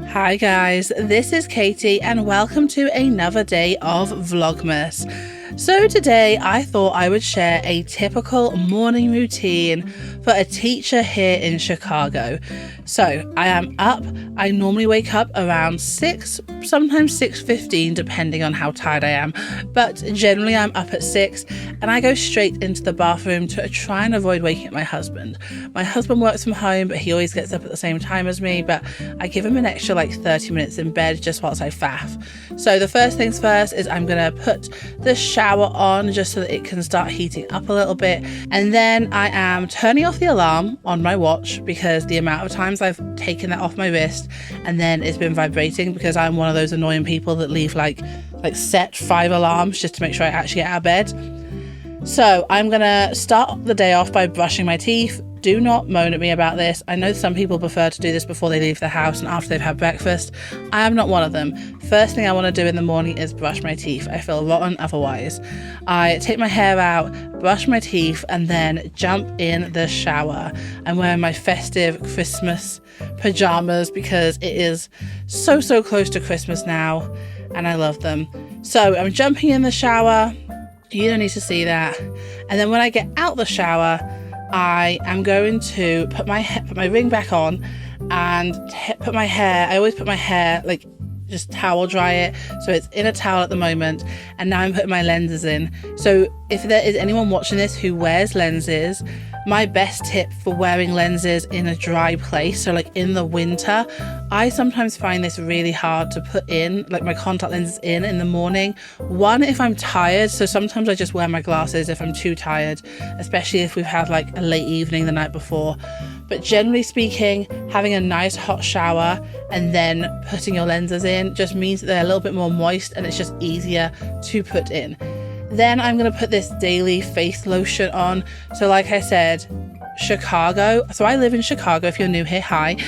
Hi guys, this is Katie and welcome to another day of Vlogmas. So today I thought I would share a typical morning routine for a teacher here in Chicago. So I am up. I normally wake up around 6, sometimes 6:15 depending on how tired I am, but generally I'm up at 6 and I go straight into the bathroom to try and avoid waking up my husband. My husband works from home, but he always gets up at the same time as me, but I give him an extra like 30 minutes in bed just whilst I faff. So the first things first is I'm gonna put the shower on just so that it can start heating up a little bit, and then I am turning off the alarm on my watch because the amount of times I've taken that off my wrist and then it's been vibrating, because I'm one of those annoying people that leave like set 5 alarms just to make sure I actually get out of bed. So I'm gonna start the day off by brushing my teeth. Do not moan at me about this. I know some people prefer to do this before they leave the house and after they've had breakfast. I am not one of them. First thing I want to do in the morning is brush my teeth. I feel rotten otherwise. I take my hair out, brush my teeth, and then jump in the shower. I'm wearing my festive Christmas pajamas because it is so close to Christmas now and I love them. So I'm jumping in the shower. You don't need to see that. And then when I get out the shower, I am going to put my ring back on and put my hair. I always put my hair, like, just towel dry it, so it's in a towel at the moment, and now I'm putting my lenses in. So if there is anyone watching this who wears lenses, my best tip for wearing lenses in a dry place, so like in the winter, I sometimes find this really hard to put in, like my contact lenses in the morning. One, if I'm tired, so sometimes I just wear my glasses if I'm too tired, especially if we've had like a late evening the night before. But generally speaking, having a nice hot shower and then putting your lenses in just means that they're a little bit more moist and it's just easier to put in. Then I'm going to put this daily face lotion on. So like I said, Chicago. So I live in Chicago. If you're new here, hi.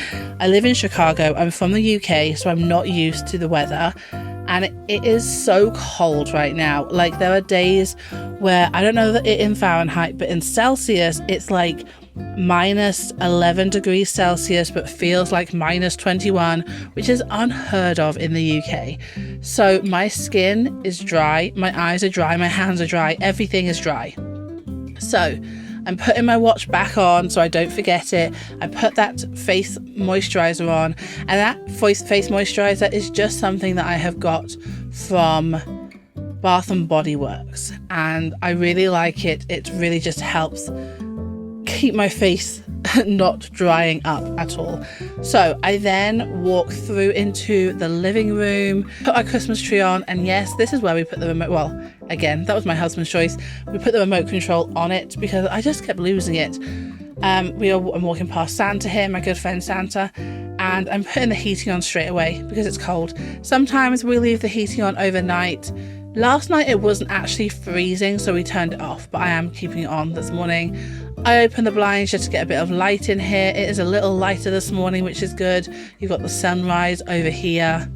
I live in Chicago. I'm from the UK, so I'm not used to the weather. And it is so cold right now. Like, there are days where, I don't know that it in Fahrenheit, but in Celsius, it's like minus 11 degrees Celsius, but feels like minus 21, which is unheard of in the UK. So my skin is dry, my eyes are dry, my hands are dry, everything is dry. So I'm putting my watch back on so I don't forget it. I put that face moisturizer on, and that face moisturizer is just something that I have got from Bath and Body Works, and I really like it. It really just helps keep my face not drying up at all. So I then walk through into the living room, put our Christmas tree on, and yes, this is where we put the remote. Well, again, that was my husband's choice. We put the remote control on it because I just kept losing it. I'm walking past Santa here, my good friend Santa, and I'm putting the heating on straight away because it's cold. Sometimes we leave the heating on overnight. Last night it wasn't actually freezing, so we turned it off, but I am keeping it on this morning. I opened the blinds just to get a bit of light in here. It is a little lighter this morning, which is good. You've got the sunrise over here.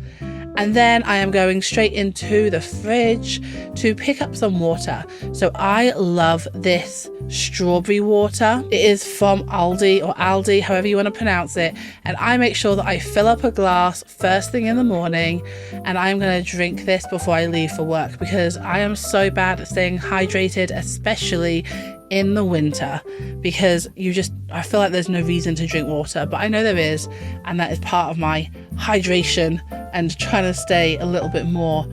And then I am going straight into the fridge to pick up some water. So I love this strawberry water. It is from Aldi, however you want to pronounce it. And I make sure that I fill up a glass first thing in the morning, and I'm going to drink this before I leave for work because I am so bad at staying hydrated, especially in the winter, because I feel like there's no reason to drink water, but I know there is, and that is part of my hydration and trying to stay a little bit more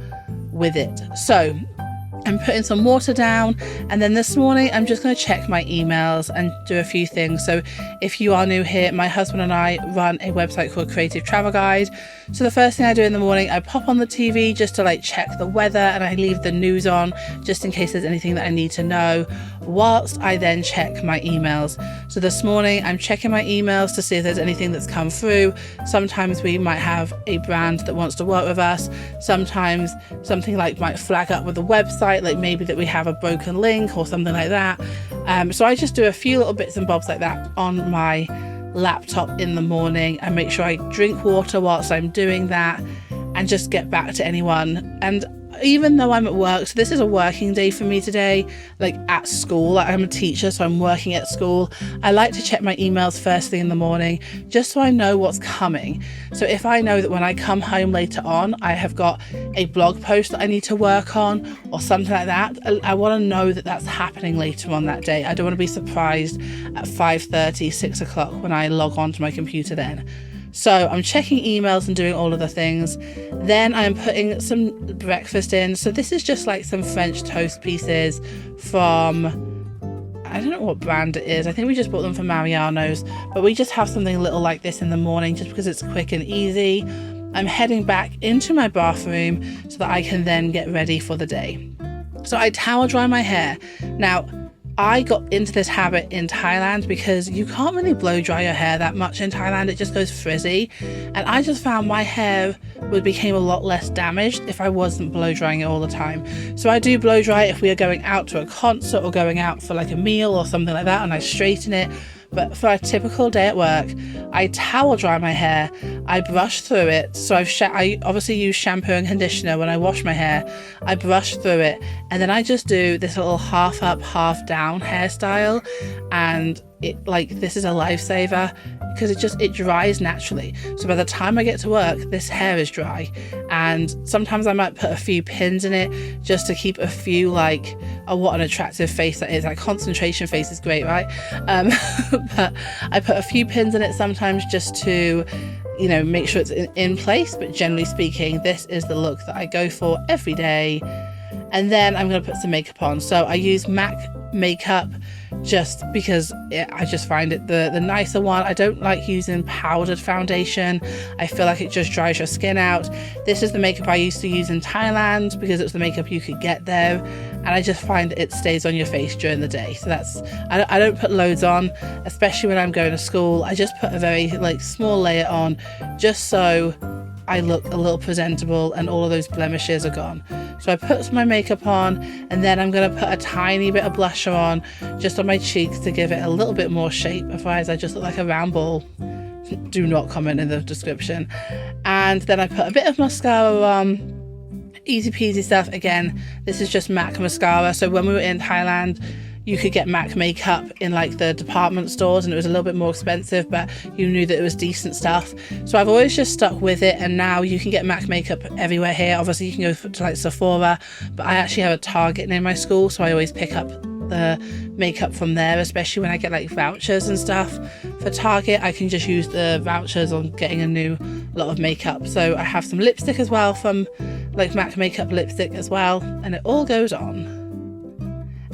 with it. So I'm putting some water down, and then this morning I'm just going to check my emails and do a few things. So if you are new here, my husband and I run a website called Creative Travel Guide. So the first thing I do in the morning, I pop on the TV just to like check the weather, and I leave the news on just in case there's anything that I need to know, whilst I then check my emails. So this morning I'm checking my emails to see if there's anything that's come through. Sometimes we might have a brand that wants to work with us. Sometimes something like might flag up with the website, like maybe that we have a broken link or something like that. So I just do a few little bits and bobs like that on my laptop in the morning and make sure I drink water whilst I'm doing that and just get back to anyone. And even though I'm at work, so this is a working day for me today, like at school, like I'm a teacher, so I'm working at school. I like to check my emails first thing in the morning, just so I know what's coming. So if I know that when I come home later on, I have got a blog post that I need to work on or something like that, I want to know that that's happening later on that day. I don't want to be surprised at 5:30, 6 o'clock when I log on to my computer then. So I'm checking emails and doing all of the things. Then I'm putting some breakfast in. So this is just like some French toast pieces from, I don't know what brand it is. I think we just bought them from Mariano's, but we just have something little like this in the morning just because it's quick and easy. I'm heading back into my bathroom so that I can then get ready for the day. So I towel dry my hair. Now, I got into this habit in Thailand because you can't really blow dry your hair that much in Thailand. It just goes frizzy. And I just found my hair became a lot less damaged if I wasn't blow drying it all the time. So I do blow dry if we are going out to a concert or going out for like a meal or something like that, and I straighten it. But for a typical day at work, I towel dry my hair, I brush through it. So I obviously use shampoo and conditioner when I wash my hair. I brush through it, and then I just do this little half up, half down hairstyle. And this is a lifesaver because it dries naturally. So by the time I get to work, this hair is dry. And sometimes I might put a few pins in it just to keep a few what an attractive face that is. Like concentration face is great, right? But I put a few pins in it sometimes just to, make sure it's in place. But generally speaking, this is the look that I go for every day. And then I'm going to put some makeup on. So I use MAC makeup just because I just find it the nicer one. I don't like using powdered foundation. I feel like it just dries your skin out. This is the makeup I used to use in Thailand because it was the makeup you could get there, and I just find it stays on your face during the day. So I don't put loads on, especially when I'm going to school. I just put a very small layer on just so I look a little presentable and all of those blemishes are gone. So I put my makeup on, and then I'm going to put a tiny bit of blusher on just on my cheeks to give it a little bit more shape. Otherwise I just look like a round ball. Do not comment in the description. And then I put a bit of mascara on. Easy peasy stuff. Again, this is just MAC mascara. So when we were in Thailand, you could get MAC makeup in the department stores, and it was a little bit more expensive, but you knew that it was decent stuff. So I've always just stuck with it, and now you can get MAC makeup everywhere here. Obviously you can go to Sephora, but I actually have a Target near my school, so I always pick up the makeup from there, especially when I get vouchers and stuff for Target. I can just use the vouchers on getting a new lot of makeup. So I have some lipstick as well from MAC makeup lipstick as well, and it all goes on.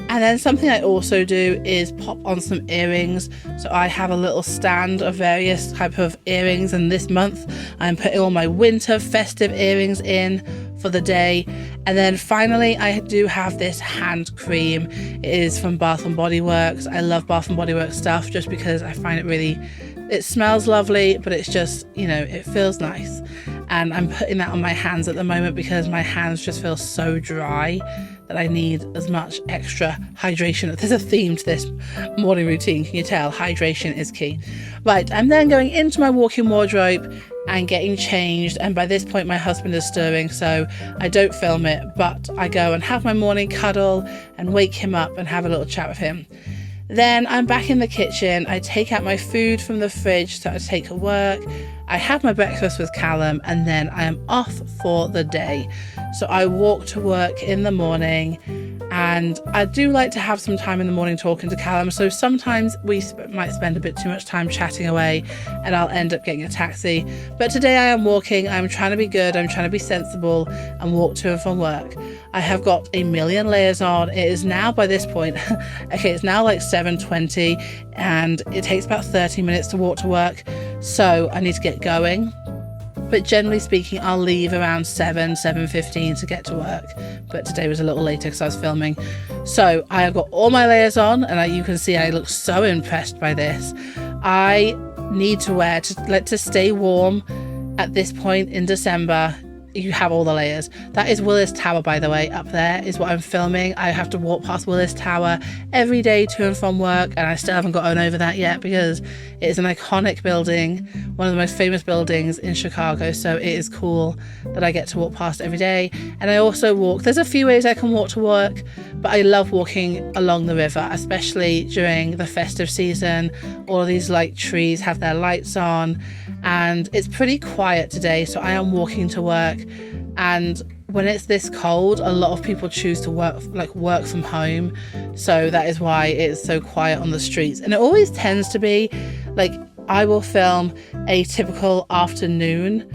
And then something I also do is pop on some earrings. So I have a little stand of various type of earrings, and this month I'm putting all my winter festive earrings in for the day. And then finally I do have this hand cream. It is from Bath & Body Works. I love Bath & Body Works stuff just because I find it smells lovely, but it's just, it feels nice. And I'm putting that on my hands at the moment because my hands just feel so dry that I need as much extra hydration. There's a theme to this morning routine, can you tell? Hydration is key. Right, I'm then going into my walk-in wardrobe and getting changed, and by this point my husband is stirring, so I don't film it, but I go and have my morning cuddle and wake him up and have a little chat with him. Then I'm back in the kitchen. I take out my food from the fridge so I take to work. I have my breakfast with Callum, and then I am off for the day. So I walk to work in the morning, and I do like to have some time in the morning talking to Callum. So sometimes we might spend a bit too much time chatting away and I'll end up getting a taxi. But today I am walking. I'm trying to be good. I'm trying to be sensible and walk to and from work. I have got a million layers on. It is now, by this point, okay, it's now 7:20, and it takes about 30 minutes to walk to work. So I need to get going. But generally speaking, I'll leave around 7:15 to get to work. But today was a little later because I was filming. So I have got all my layers on, and you can see I look so impressed by this. I need to wear, to stay warm at this point in December, you have all the layers. That is Willis Tower, by the way. Up there is what I'm filming. I have to walk past Willis Tower every day to and from work, and I still haven't gotten over that yet because it is an iconic building, one of the most famous buildings in Chicago. So it is cool that I get to walk past every day. And I also walk, there's a few ways I can walk to work, but I love walking along the river, especially during the festive season. All of these like trees have their lights on, and it's pretty quiet today, so I am walking to work. And when it's this cold, a lot of people choose to work from home, so that is why it's so quiet on the streets. And it always tends to be like, I will film a typical afternoon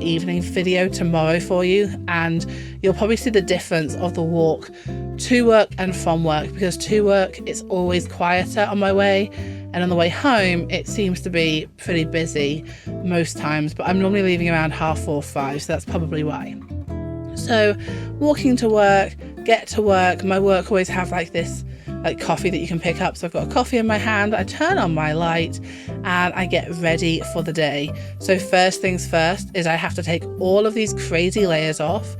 evening video tomorrow for you, and you'll probably see the difference of the walk to work and from work, because to work it's always quieter on my way, and on the way home it seems to be pretty busy most times, but I'm normally leaving around 4:30, 5, so that's probably why. So walking to work, get to work, my work always have like this like coffee that you can pick up. So I've got a coffee in my hand, I turn on my light and I get ready for the day. So first things first is I have to take all of these crazy layers off,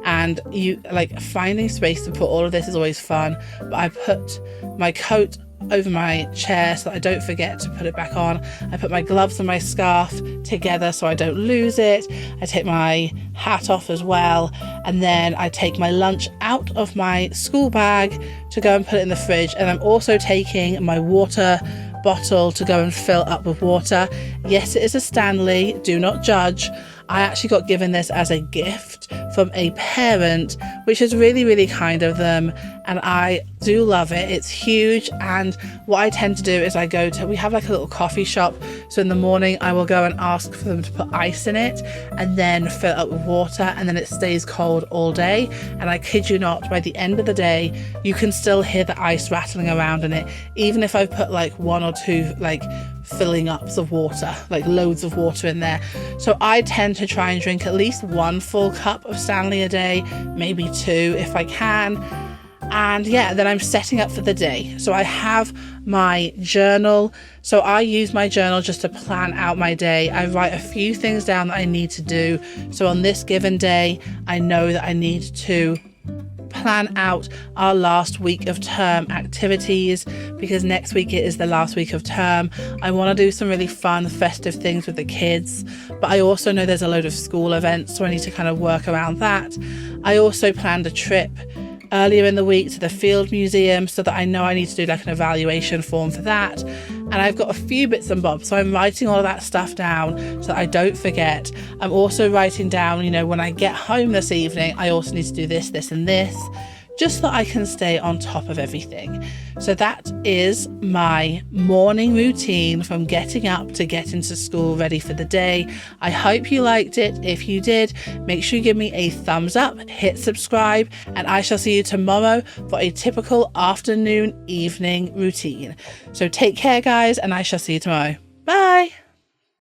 and you like finding space to put all of this is always fun, but I put my coat over my chair so that I don't forget to put it back on. I put my gloves and my scarf together so I don't lose it. I take my hat off as well, and then I take my lunch out of my school bag to go and put it in the fridge. And I'm also taking my water bottle to go and fill up with water. Yes, it is a Stanley, do not judge. I actually got given this as a gift from a parent, which is really, really kind of them, and I do love it. It's huge, and what I tend to do is we have like a little coffee shop, so in the morning I will go and ask for them to put ice in it and then fill it up with water, and then it stays cold all day. And I kid you not, by the end of the day you can still hear the ice rattling around in it, even if I've put like 1 or 2 like filling ups of water, like loads of water in there. So I tend to try and drink at least 1 full cup of Stanley a day, maybe 2 if I can. And yeah, then I'm setting up for the day. So I have my journal. So I use my journal just to plan out my day. I write a few things down that I need to do. So on this given day, I know that I need to plan out our last week of term activities, because next week it is the last week of term. I want to do some really fun festive things with the kids, but I also know there's a load of school events, so I need to kind of work around that. I also planned a trip earlier in the week to the Field Museum, so that I know I need to do like an evaluation form for that. And I've got a few bits and bobs, so I'm writing all of that stuff down so that I don't forget. I'm also writing down, when I get home this evening, I also need to do this, this and this, just so that I can stay on top of everything. So that is my morning routine from getting up to getting to school ready for the day. I hope you liked it. If you did, make sure you give me a thumbs up, hit subscribe, and I shall see you tomorrow for a typical afternoon, evening routine. So take care, guys, and I shall see you tomorrow. Bye.